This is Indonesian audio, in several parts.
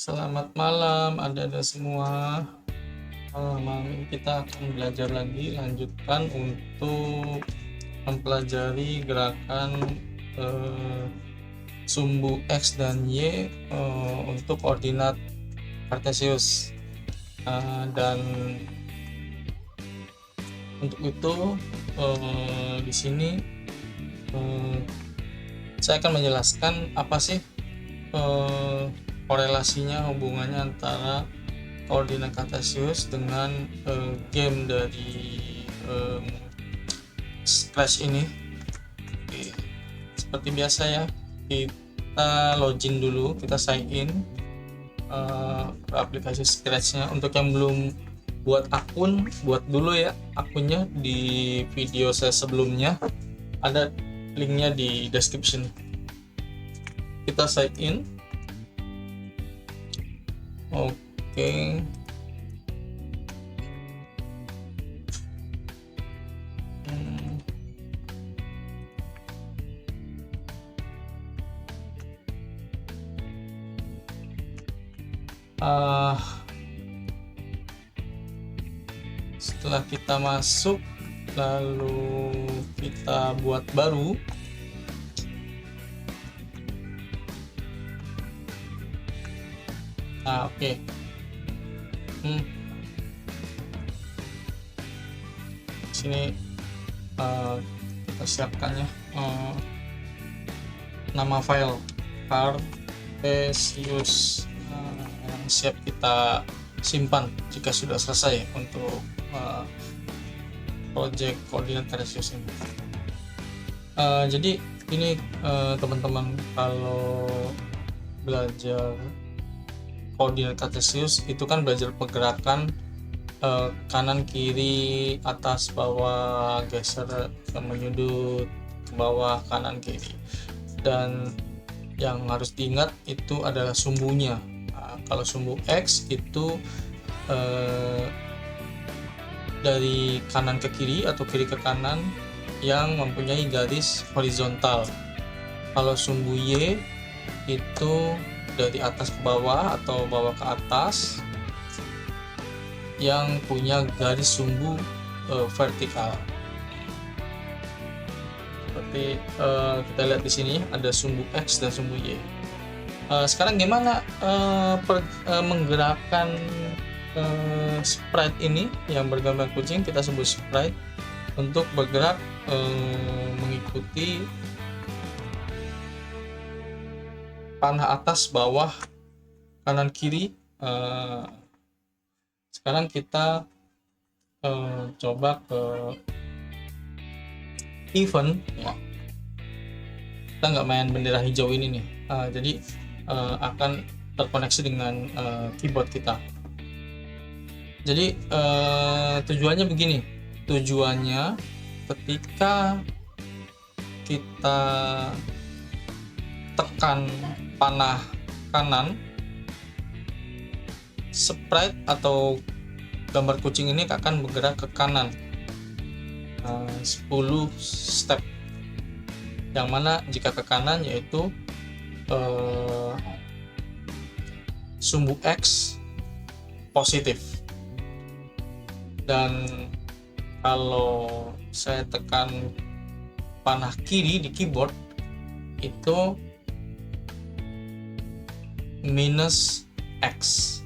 Selamat malam ada semua. Malam ini kita akan belajar lagi, lanjutkan untuk mempelajari gerakan eh, sumbu X dan Y untuk koordinat kartesius. Dan untuk itu di sini saya akan menjelaskan apa sih korelasinya, hubungannya antara koordinat kartesius dengan game dari Scratch ini. Oke. Seperti biasa ya, kita login dulu, kita sign in ke aplikasi Scratch-nya. Untuk yang belum buat akun, buat dulu ya akunnya. Di video saya sebelumnya ada linknya di description. Kita sign in. Oke. Setelah kita masuk, lalu kita buat baru. Oke. Sini kita siapkan ya nama file kartesius yang siap kita simpan jika sudah selesai untuk project koordinat kartesius ini. Jadi ini teman-teman, kalau belajar koordinat kartesius itu kan belajar pergerakan kanan kiri, atas bawah, geser, menyudut ke bawah, kanan kiri, dan yang harus diingat itu adalah sumbunya. Kalau sumbu X itu dari kanan ke kiri atau kiri ke kanan yang mempunyai garis horizontal. Kalau sumbu Y itu dari atas ke bawah atau bawah ke atas yang punya garis sumbu vertikal. Seperti kita lihat di sini ada sumbu X dan sumbu Y. Sekarang gimana menggerakkan sprite ini yang bergambar kucing, kita sebut sprite, untuk bergerak mengikuti panah atas, bawah, kanan, kiri. Sekarang kita coba ke event ya. Kita nggak main bendera hijau ini nih, jadi akan terkoneksi dengan keyboard kita. Jadi tujuannya begini, tujuannya ketika kita tekan panah kanan, sprite atau gambar kucing ini akan bergerak ke kanan 10 step, yang mana jika ke kanan yaitu sumbu X positif, dan kalau saya tekan panah kiri di keyboard itu minus X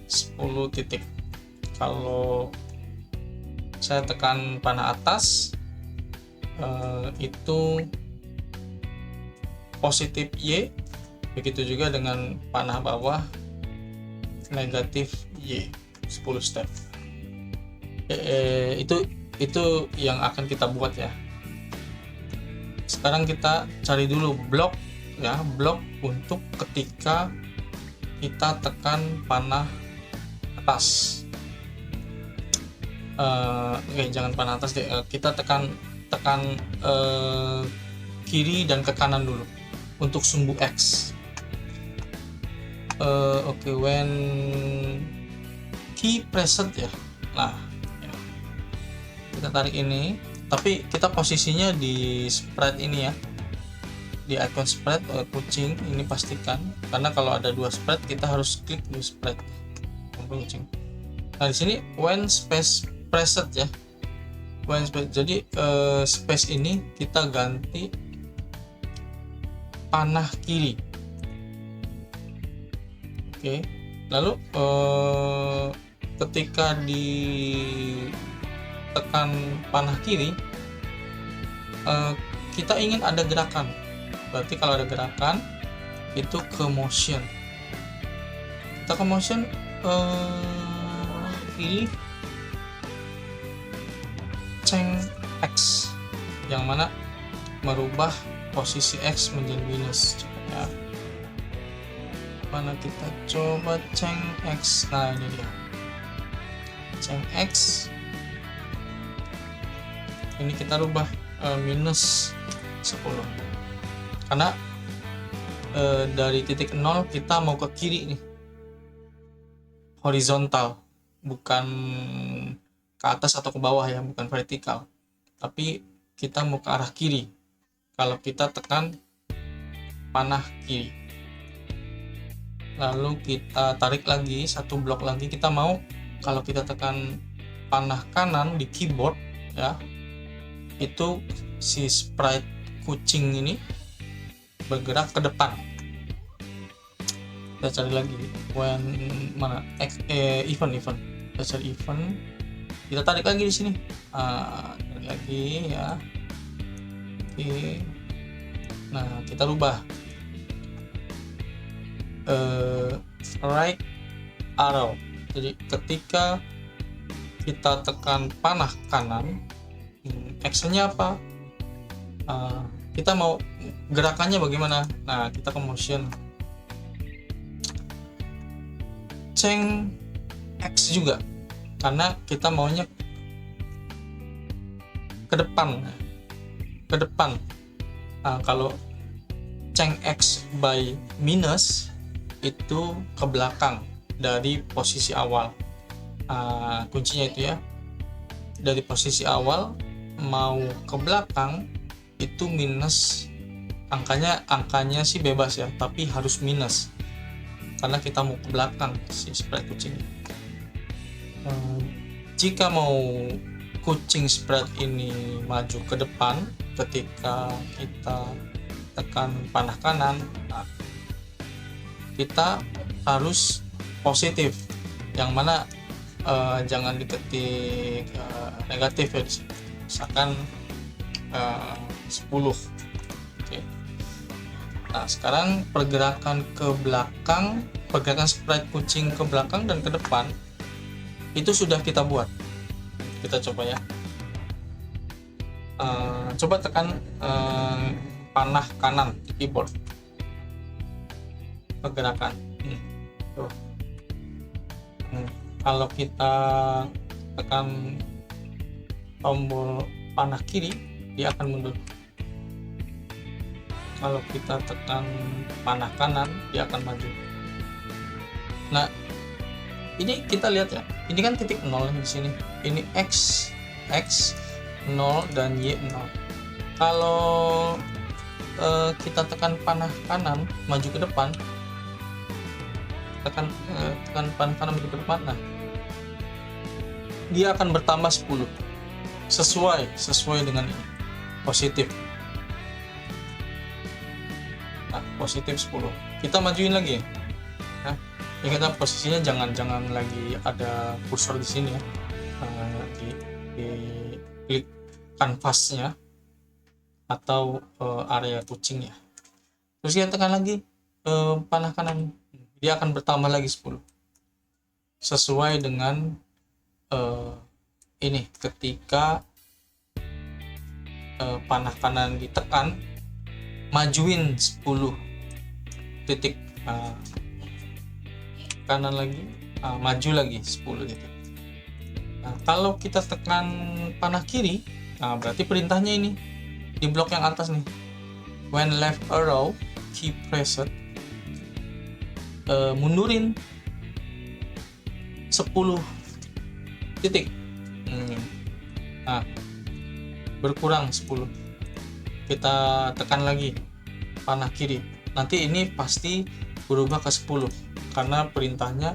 10 titik. Kalau saya tekan panah atas itu positif Y, begitu juga dengan panah bawah negatif Y 10 step. Itu yang akan kita buat ya. Sekarang kita cari dulu blok ya, blok untuk ketika kita tekan panah atas. Jangan panah atas deh, kita tekan kiri dan ke kanan dulu untuk sumbu X. When key pressed ya. Nah, ya. Kita tarik ini, tapi kita posisinya di sprite ini ya. di icon spread kucing ini pastikan, karena kalau ada 2 spread kita harus klik di spread kucing. Nah di sini when space preset ya, when space, jadi space ini kita ganti panah kiri. Oke, lalu ketika ditekan panah kiri, kita ingin ada gerakan. Berarti kalau ada gerakan itu ke motion. Kita ke motion, pilih change X, yang mana merubah posisi X menjadi minus. Ya. Mana kita coba change X. Nah ini dia, change X. Ini kita rubah minus 10, karena dari titik 0 kita mau ke kiri nih, horizontal, bukan ke atas atau ke bawah ya, bukan vertikal, tapi kita mau ke arah kiri kalau kita tekan panah kiri. Lalu kita tarik lagi satu blok lagi, kita mau kalau kita tekan panah kanan di keyboard ya, itu si sprite kucing ini bergerak ke depan. Kita cari lagi when mana event, kita cari event, kita tarik lagi di sini, tarik lagi ya. Oke, nah kita rubah right arrow. Jadi ketika kita tekan panah kanan, actionnya apa, kita mau gerakannya bagaimana. Nah kita ke motion, change X juga, karena kita maunya ke depan. Kalau change X by minus itu ke belakang dari posisi awal. Kuncinya itu ya, dari posisi awal mau ke belakang itu minus, angkanya sih bebas ya, tapi harus minus karena kita mau ke belakang si spread kucing. Jika mau kucing spread ini maju ke depan ketika kita tekan panah kanan, kita harus positif, yang mana jangan diketik negatif ya, misalkan 10. Oke. Nah sekarang pergerakan ke belakang, pergerakan sprite kucing ke belakang dan ke depan itu sudah kita buat. Kita coba ya, coba tekan panah kanan di keyboard, pergerakan. Tuh. Kalau kita tekan tombol panah kiri, dia akan mundur. Kalau kita tekan panah kanan, dia akan maju. Nah, ini kita lihat ya. Ini kan titik 0 di sini. Ini X 0 dan Y 0. Kalau kita tekan panah kanan maju ke depan, tekan panah kanan maju ke depan, nah dia akan bertambah 10 sesuai dengan ini, positif. Nah, positif 10. Kita majuin lagi. Nah, ini kita posisinya jangan lagi ada kursor di sini ya. Di klik kanvasnya atau area kucingnya. Terus kita tekan lagi panah kanan, dia akan bertambah lagi 10 sesuai dengan ini, ketika panah kanan ditekan, majuin 10 titik, kanan lagi, maju lagi 10 titik. Nah, kalau kita tekan panah kiri, nah berarti perintahnya ini di blok yang atas nih, when left arrow key pressed, mundurin 10 titik. Nah, berkurang 10. Kita tekan lagi panah kiri. Nanti ini pasti berubah ke 10 karena perintahnya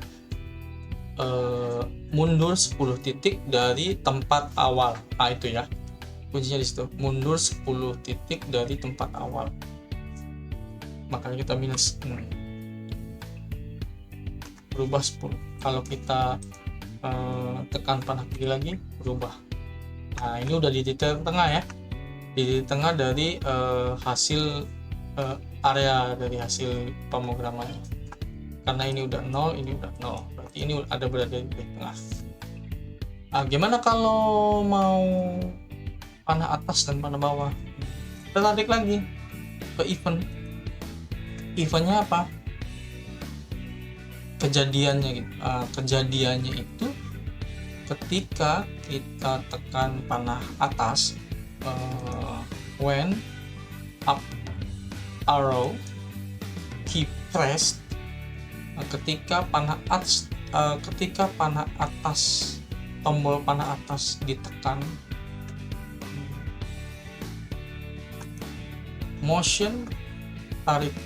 mundur 10 titik dari tempat awal. Nah itu ya kuncinya di situ, mundur 10 titik dari tempat awal, makanya kita minus. Berubah 10. Kalau kita tekan panah kiri lagi berubah. Nah ini udah di titik tengah ya, di titik tengah dari hasil area dari hasil pemrogramannya. Karena ini udah 0, ini udah 0, berarti ini ada berada di titik tengah. Nah, gimana kalau mau panah atas dan panah bawah? Kita tarik lagi ke eventnya apa, kejadiannya gitu. Kejadiannya itu ketika kita tekan panah atas, when up arrow key pressed, ketika panah atas, tombol panah atas ditekan, motion tarik,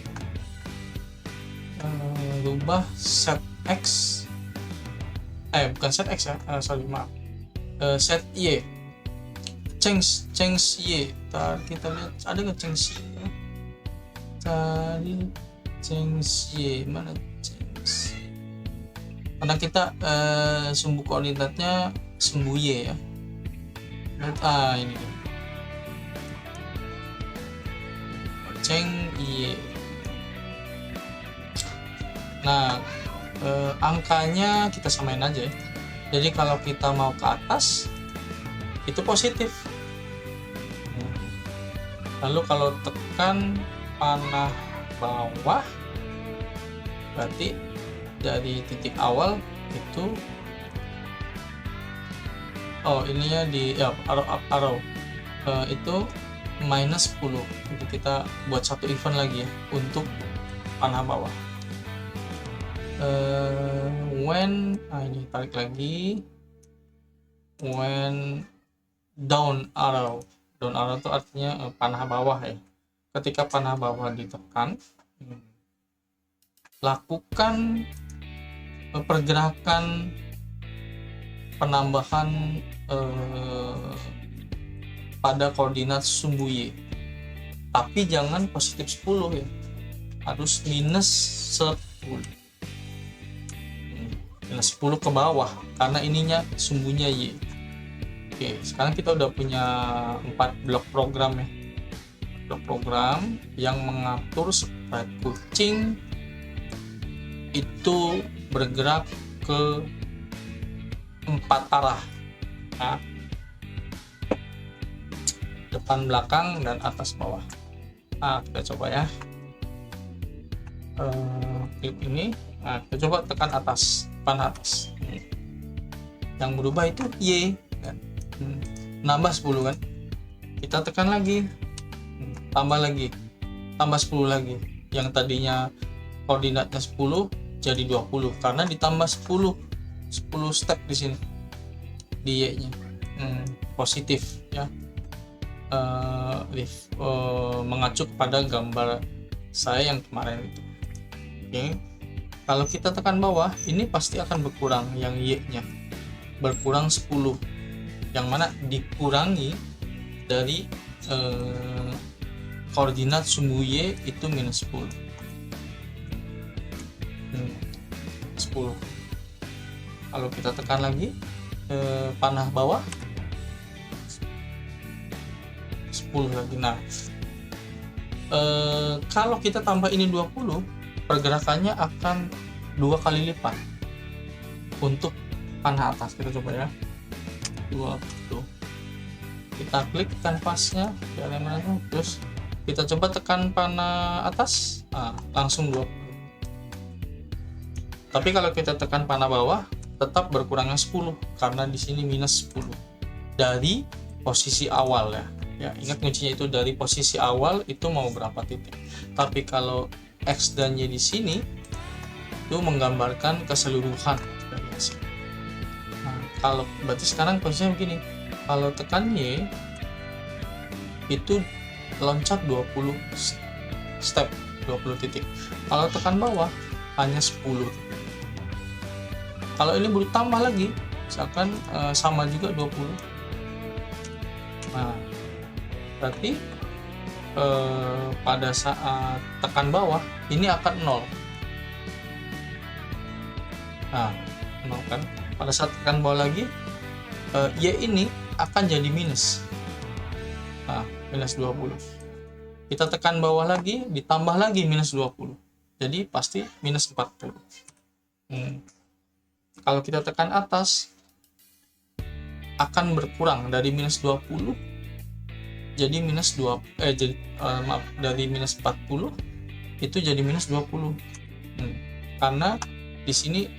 rubah set X, bukan set X ya, set Y, change Y. Kita lihat ada nggak change Y? Tadi change Y mana? Change, karena kita sumbu koordinatnya sumbu Y ya. Ini change Y. Nah angkanya kita samain aja ya. Jadi kalau kita mau ke atas itu positif, lalu kalau tekan panah bawah berarti dari titik awal itu ininya di arrow itu minus 10. Jadi kita buat satu event lagi ya untuk panah bawah. When ini tarik lagi, when down arrow itu artinya panah bawah ya. Ketika panah bawah ditekan, lakukan pergerakan penambahan pada koordinat sumbu Y, tapi jangan positif 10 ya, harus minus 10. Minus 10 ke bawah karena ininya sumbunya Y. Oke, sekarang kita udah punya 4 blok program ya, blok program yang mengatur supaya kucing itu bergerak ke 4 arah, nah, depan, belakang, dan atas bawah. Nah, kita coba ya, klik ini. Nah, kita coba tekan atas, panah atas. Yang berubah itu Y kan? Nambah 10 kan, kita tekan lagi, tambah 10 lagi. Yang tadinya koordinatnya 10 jadi 20 karena ditambah 10 step di sini di Y nya. Positif ya, mengacu pada gambar saya yang kemarin itu. Oke, kalau kita tekan bawah ini pasti akan berkurang, yang Y nya berkurang 10, yang mana dikurangi dari koordinat sumbu Y itu minus 10. 10. Kalau kita tekan lagi panah bawah 10 lagi. Nah, kalau kita tambah ini 20, pergerakannya akan 2 kali lipat untuk panah atas. Kita coba ya, 20. Kita klik kanvasnya dari mana, terus kita coba tekan panah atas, langsung 20. Tapi kalau kita tekan panah bawah tetap berkurangnya 10 karena di sini minus 10 dari posisi awal ya. Ya, ingat kuncinya itu dari posisi awal itu mau berapa titik. Tapi kalau X dan Y di sini itu menggambarkan keseluruhan dari hasil. Nah, kalau berarti sekarang posisinya begini. Kalau tekan Y itu loncat 20 step 20 titik. Kalau tekan bawah hanya 10 titik. Kalau ini bertambah lagi, misalkan sama juga 20. Nah, berarti pada saat tekan bawah ini akan 0. Nah, 0 kan. Pada saat tekan bawah lagi, Y ini akan jadi minus. Nah, minus 20. Kita tekan bawah lagi, ditambah lagi minus 20. Jadi pasti minus 40. Kalau kita tekan atas, akan berkurang dari minus 20 jadi minus 2 dari minus 40 itu jadi minus 20. Karena di sini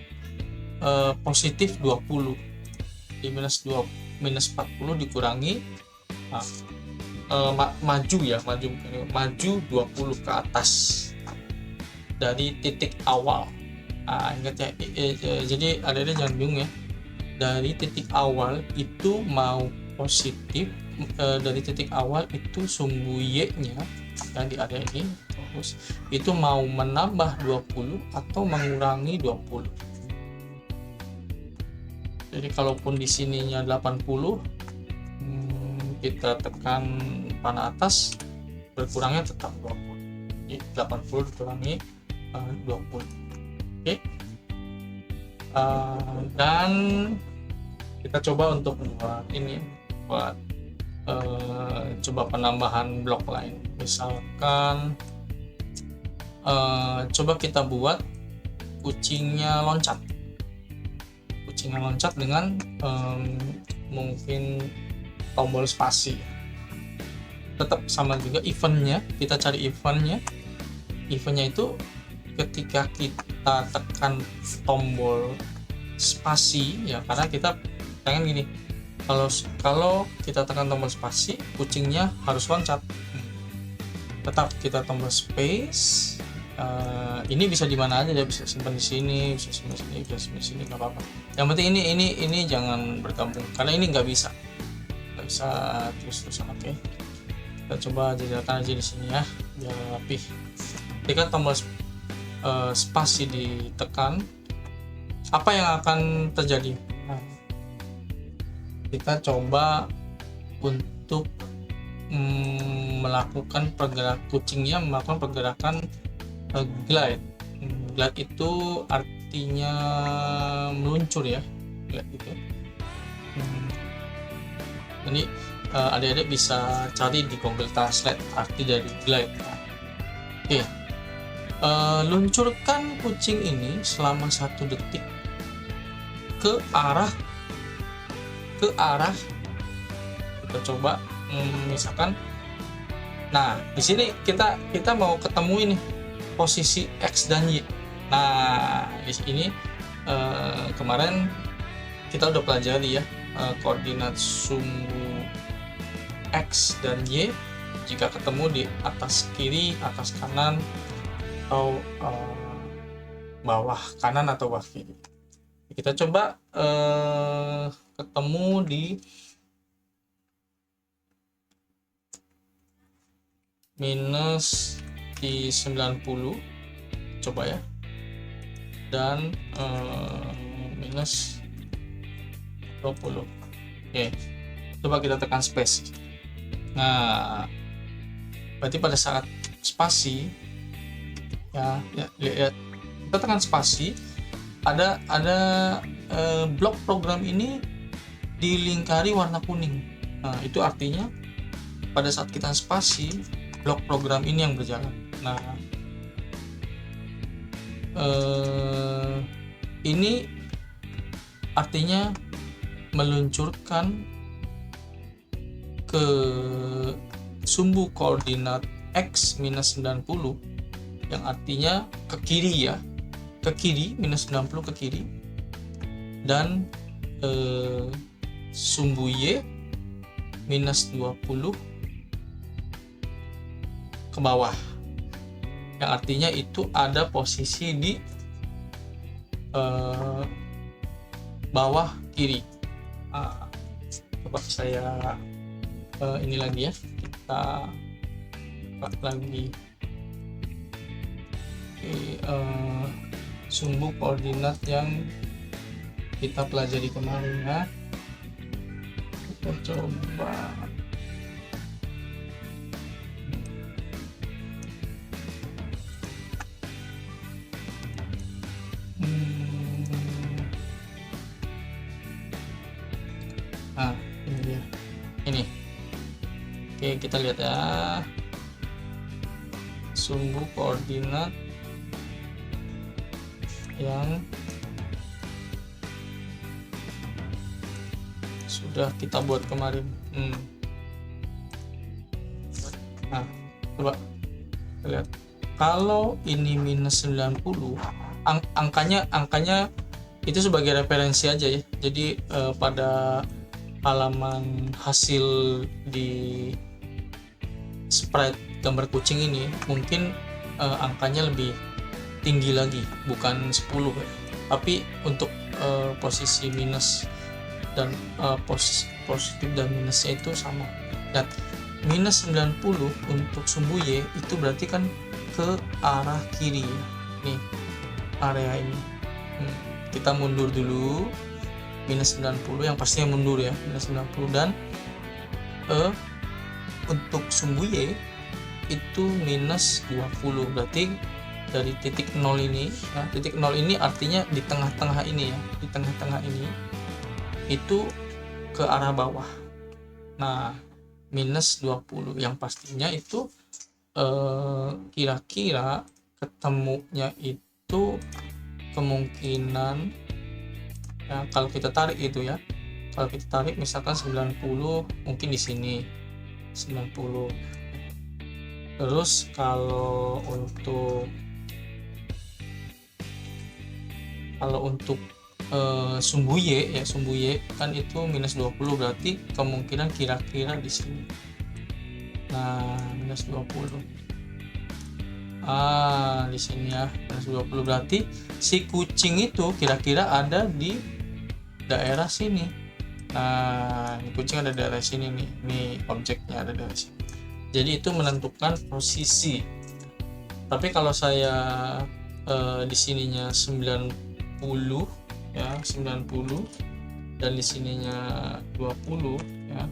positif 20. Di minus 40 dikurangi maju 20 ke atas dari titik awal. Ingat ya, jadi ada jangan bingung ya, dari titik awal itu mau positif, dari titik awal itu sumbu Y nya yang di area ini terus itu mau menambah 20 atau mengurangi 20. Jadi kalaupun di sininya 80, kita tekan panah atas, berkurangnya tetap 20. Jadi 80 dikurangi 20. Oke. Dan kita coba untuk buat coba penambahan blok lain. Misalkan coba kita buat kucingnya loncat dengan mungkin tombol spasi. Tetap sama juga eventnya, kita cari eventnya itu ketika kita tekan tombol spasi ya, karena kita pengen gini, kalau kita tekan tombol spasi kucingnya harus loncat. Tetap kita tombol space. Ini bisa di mana aja ya, bisa simpan di sini, bisa simpan di sini, bisa simpan di sini, nggak apa-apa. Yang penting ini jangan bergabung karena ini nggak bisa terus-terusan. Oke. Kita coba jajarkan aja di sini ya, biar rapih. Ketika tombol spasi ditekan, apa yang akan terjadi? Nah, kita coba untuk melakukan kucingnya melakukan pergerakan glide. Glide itu artinya meluncur ya, glide itu. Jadi adik-adik bisa cari di Google Translate arti dari glide. Oke. Luncurkan kucing ini selama 1 detik ke arah kita coba misalkan. Nah, di sini kita mau ketemu ini posisi X dan Y. Nah, di sini kemarin kita udah pelajari ya, koordinat sumbu X dan Y jika ketemu di atas kiri, atas kanan, atau bawah kanan atau bawah kiri. Kita coba ketemu di minus di 90, coba ya, dan minus 20. Oke, coba kita tekan space. Nah, berarti pada saat spasi ya lihat, kita tekan spasi, ada blok program ini dilingkari warna kuning. Nah, itu artinya pada saat kita spasi, blok program ini yang berjalan. Nah, ini artinya meluncurkan ke sumbu koordinat X minus 90, yang artinya ke kiri ya, ke kiri, minus 90 ke kiri, dan sumbu Y minus 20 ke bawah, yang artinya itu ada posisi di bawah kiri. Coba saya ini lagi ya, kita buat lagi sumbu koordinat yang kita pelajari kemarin ya. Kita coba ini dia, ini. Oke, kita lihat ya, sumbu koordinat yang sudah kita buat kemarin. Nah, coba kita lihat, kalau ini minus 90, angkanya itu sebagai referensi aja ya. Jadi pada halaman hasil di sprite gambar kucing ini mungkin angkanya lebih tinggi lagi, bukan 10 ya. Tapi untuk posisi minus dan positif dan minusnya itu sama. Dan minus 90 untuk sumbu Y itu berarti kan ke arah kiri ya. Nih area ini. Kita mundur dulu, minus 90 yang pastinya mundur ya, minus 90. Dan untuk sumbu Y itu minus 20, berarti dari titik 0 ini ya, titik 0 ini artinya di tengah-tengah ini ya, di tengah-tengah ini itu ke arah bawah. Nah, minus 20 yang pastinya itu kira-kira ketemunya itu kemungkinan ya, kalau kita tarik itu ya, kalau kita tarik misalkan 90 mungkin di sini 90. Terus kalau untuk sumbu Y ya, sumbu Y kan itu minus 20, berarti kemungkinan kira-kira di sini. Nah, minus 20. Di sini ya, minus 20, berarti si kucing itu kira-kira ada di daerah sini. Nah, ini kucing ada di daerah sini nih. Nih objeknya ada di daerah sini. Jadi itu menentukan posisi. Tapi kalau saya di sininya 90 ya, 90 dan di sininya 20 ya,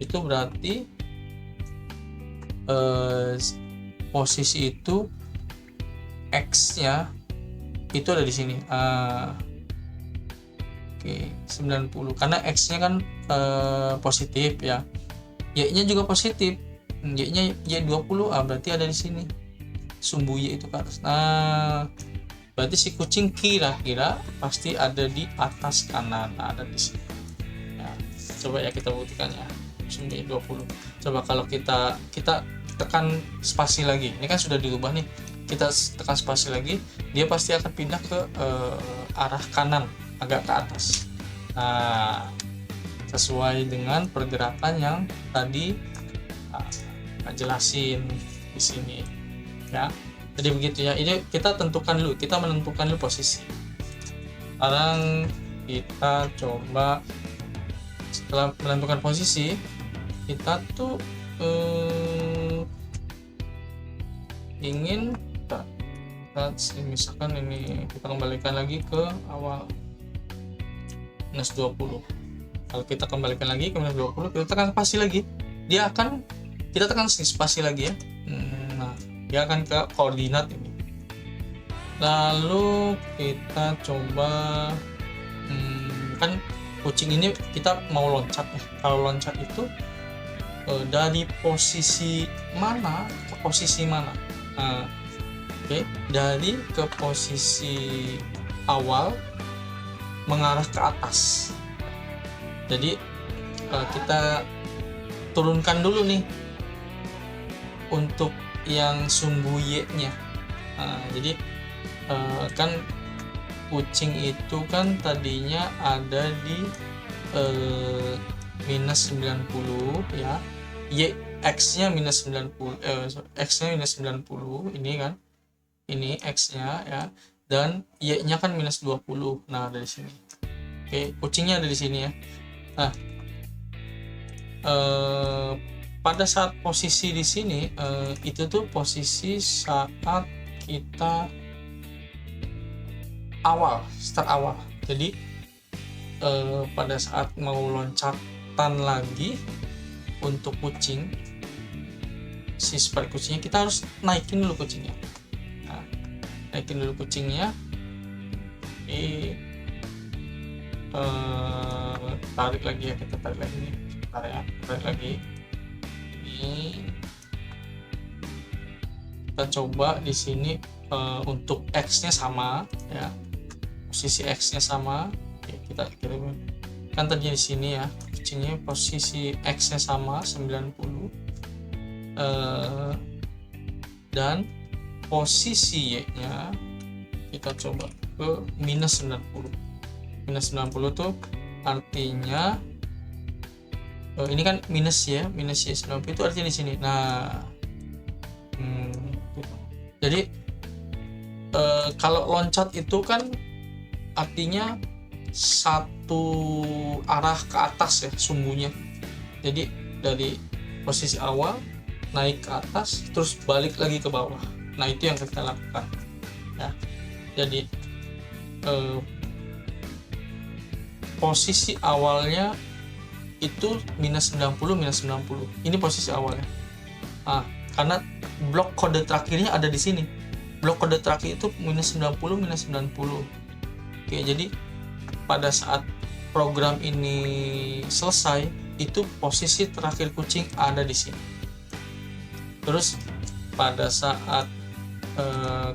itu berarti posisi itu X-nya itu ada di sini. Oke, 90 karena X-nya kan positif ya, Y-nya juga positif, Y-nya Y20, berarti ada di sini sumbu Y itu ke atas. Nah, berarti si kucing kira-kira pasti ada di atas kanan, ada di sini ya. Coba ya kita buktikan ya, sumbu Y20. Coba kalau kita tekan spasi lagi, ini kan sudah dirubah nih, kita tekan spasi lagi, dia pasti akan pindah ke arah kanan, agak ke atas. Nah, sesuai dengan pergerakan yang tadi jelasin di sini ya. Jadi begitu ya, ini kita menentukan dulu posisi. Sekarang kita coba, setelah menentukan posisi, kita tuh ingin misalkan ini kita kembalikan lagi ke awal minus 20. Kalau kita kembalikan lagi ke minus 20, kita tekan spasi lagi, kita tekan spasi lagi ya. Nah, dia akan ke koordinat ini. Lalu kita coba kan kucing ini kita mau loncat ya. Kalau loncat itu dari posisi mana ke posisi mana? Dari ke posisi awal mengarah ke atas. Jadi kita turunkan dulu nih untuk yang sumbu Y-nya. Jadi kan kucing itu kan tadinya ada di minus 90 ya, X-nya minus 90, X-nya minus 90 ini kan, ini X-nya ya, dan Y-nya kan minus 20. Nah, dari sini. Oke, kucingnya ada di sini ya. Nah, pada saat posisi di sini itu tuh posisi saat kita start awal. Jadi pada saat mau loncatan lagi untuk kucing, si sprite kucingnya, kita harus naikin dulu kucingnya. Nah, naikin dulu kucingnya, tarik lagi ya, kita tarik lagi nih, tarik lagi. Ini kita coba di sini untuk X-nya sama ya, posisi X-nya sama. Oke, kita kirim kan tadi di sini ya, kucingnya posisi X-nya sama 90, dan posisi Y-nya kita coba ke minus 90. Minus 90 tuh artinya ini kan minus Y 90 itu artinya di sini. Nah, gitu. Jadi kalau loncat itu kan artinya satu arah ke atas ya sumbunya. Jadi dari posisi awal naik ke atas terus balik lagi ke bawah. Nah, itu yang kita lakukan ya. Jadi posisi awalnya itu minus 90. Ini posisi awalnya. Nah, karena blok kode terakhirnya ada di sini. Blok kode terakhir itu minus 90. Oke, jadi pada saat program ini selesai, itu posisi terakhir kucing ada di sini. Terus pada saat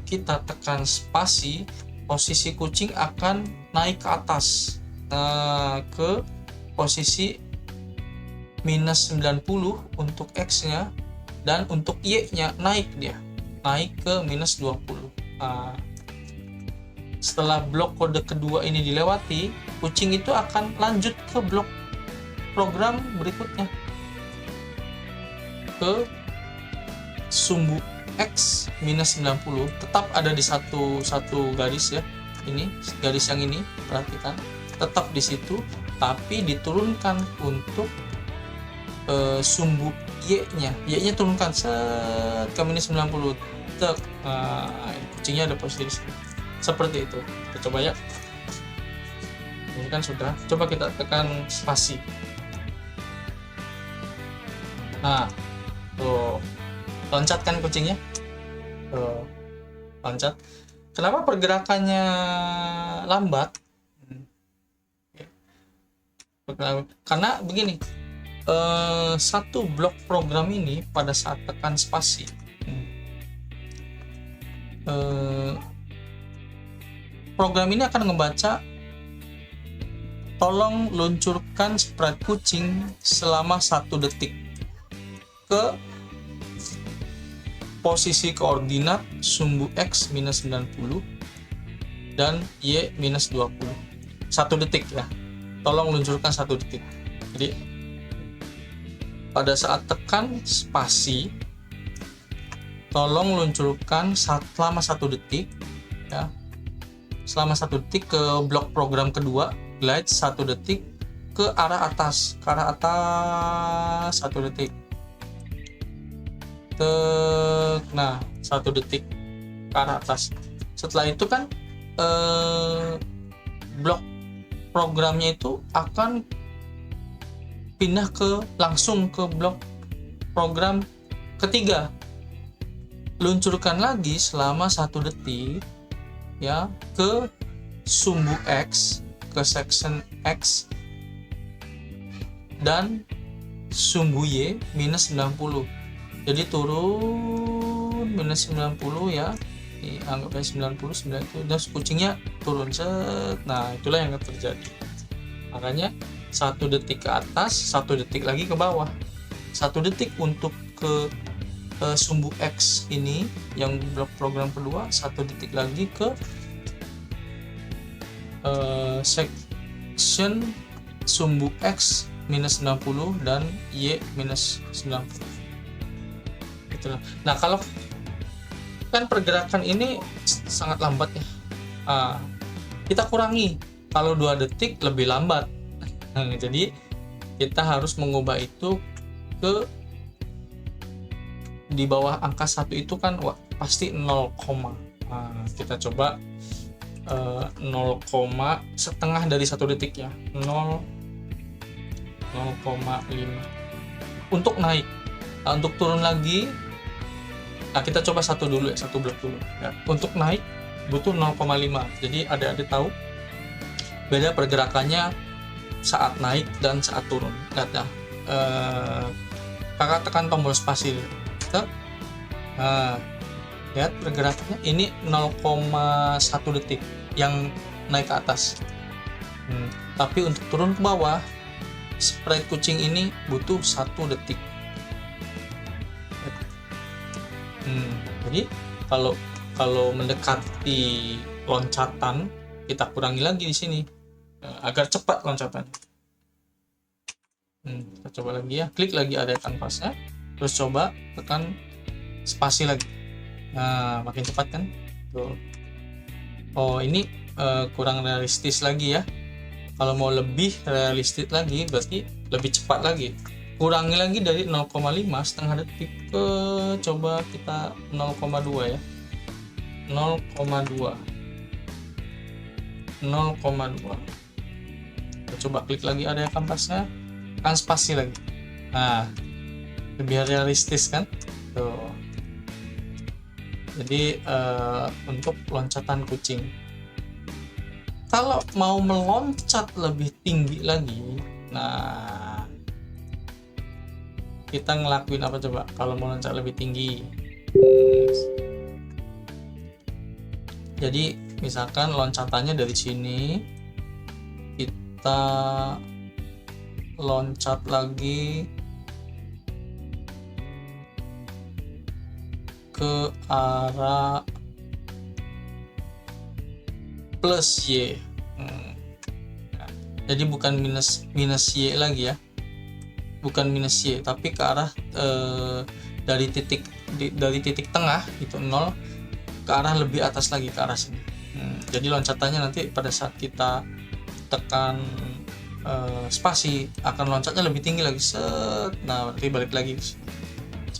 kita tekan spasi, posisi kucing akan naik ke atas, ke posisi minus 90 untuk X-nya, dan untuk Y-nya naik ke minus 20. Setelah blok kode kedua ini dilewati, kucing itu akan lanjut ke blok program berikutnya, ke sumbu X minus 90. Tetap ada di satu garis ya, ini garis yang ini, perhatikan, tetap di situ, tapi diturunkan untuk sumbu Y-nya turunkan ke minus 90. Kucingnya ada posisi di sini. Seperti itu. Kita coba ya. Ini kan sudah. Coba kita tekan spasi. Nah, tuh loncat kan kucingnya. Tuh, loncat. Kenapa pergerakannya lambat? Karena begini, satu blok program ini pada saat tekan spasi, program ini akan membaca, tolong luncurkan sprite kucing selama 1 detik ke posisi koordinat sumbu X minus 90 dan Y minus 20. 1 detik ya, tolong luncurkan 1 detik. Jadi pada saat tekan spasi, tolong luncurkan selama 1 detik ya, selama 1 detik ke blok program kedua, glide 1 detik ke arah atas, 1 detik. Nah, 1 detik ke arah atas. Setelah itu kan blok programnya itu akan pindah langsung ke blok program ketiga. Luncurkan lagi selama 1 detik ya ke sumbu X, ke section X dan sumbu Y minus 90. Jadi turun minus 90 ya, anggap aja 90 dan kucingnya turun set. Nah, itulah yang terjadi. Makanya 1 detik ke atas, 1 detik lagi ke bawah. 1 detik untuk ke sumbu X ini yang blok program kedua, 1 detik lagi ke section sumbu X minus 90 dan Y minus 90. Itulah. Nah, kalau kan pergerakan ini sangat lambat ya, kita kurangi, kalau 2 detik lebih lambat. Jadi kita harus mengubah itu ke di bawah angka 1 itu kan pasti 0, nah, kita coba 0, setengah dari 1 detik ya, 0,5 untuk naik. Nah, untuk turun lagi, nah kita coba satu dulu ya, satu blok dulu ya. Untuk naik butuh 0,5. Jadi adik-adik tahu beda pergerakannya saat naik dan saat turun. Lihat ya, kakak tekan tombol spasi dulu. Nah, lihat pergerakannya ini 0,1 detik yang naik ke atas. Tapi untuk turun ke bawah, sprite kucing ini butuh 1 detik. Jadi kalau mendekati loncatan, kita kurangi lagi di sini agar cepat loncatannya. Kita coba lagi ya, klik lagi area kanvasnya, terus coba tekan spasi lagi. Nah, makin cepat kan? Tuh. Oh, ini kurang realistis lagi ya. Kalau mau lebih realistis lagi, berarti lebih cepat lagi. Kurangi lagi dari 0,5 setengah detik ke, coba kita 0,2 ya. 0,2. Kita coba klik lagi area kanvasnya, tekan spasi lagi. Nah, lebih realistis kan? Tuh. Jadi untuk loncatan kucing, kalau mau meloncat lebih tinggi lagi, nah kita ngelakuin apa coba kalau mau loncat lebih tinggi? Jadi misalkan loncatannya dari sini, kita loncat lagi ke arah plus Y. Jadi bukan minus Y lagi ya, bukan minus Y, tapi ke arah dari titik tengah itu 0 ke arah lebih atas lagi, ke arah sini. Jadi loncatannya nanti pada saat kita tekan spasi akan loncatnya lebih tinggi lagi. Nah, berarti balik lagi.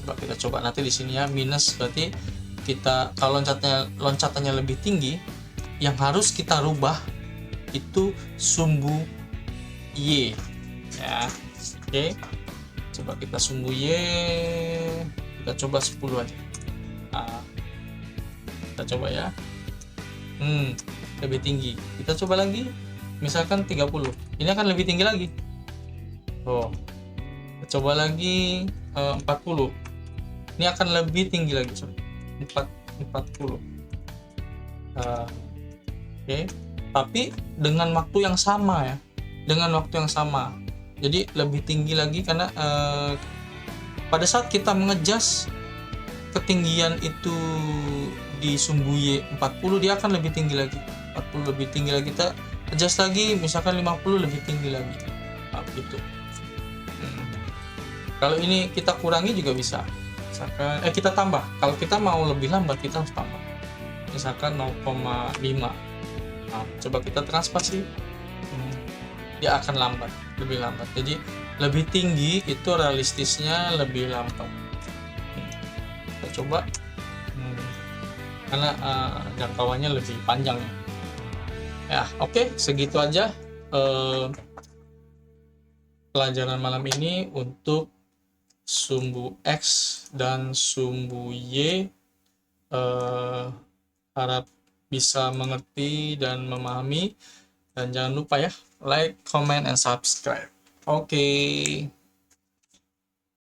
Coba kita coba nanti di sini ya, minus berarti kita kalau loncatannya lebih tinggi, yang harus kita rubah itu sumbu Y ya. Oke, coba kita sumbu Y, kita coba 10 aja. Nah, kita coba ya, lebih tinggi. Kita coba lagi, misalkan 30, ini akan lebih tinggi lagi. Kita coba lagi 40, ini akan lebih tinggi lagi, 40. Oke, tapi dengan waktu yang sama ya, jadi lebih tinggi lagi karena pada saat kita mengejas ketinggian itu di sumbu Y 40, dia akan lebih tinggi lagi, 40 lebih tinggi lagi. Kita adjust lagi misalkan 50 lebih tinggi lagi, gitu. Kalau ini kita kurangi juga bisa, misalkan kita tambah. Kalau kita mau lebih lambat, kita harus tambah, misalkan 0,5. Nah, coba kita tekan spasi, dia akan lebih lambat. Jadi lebih tinggi itu realistisnya lebih lambat. Kita coba, karena jangkauannya lebih panjang ya. Oke, segitu aja pelajaran malam ini untuk sumbu X dan sumbu Y. Harap bisa mengerti dan memahami, dan jangan lupa ya, like, comment, and subscribe. Oke.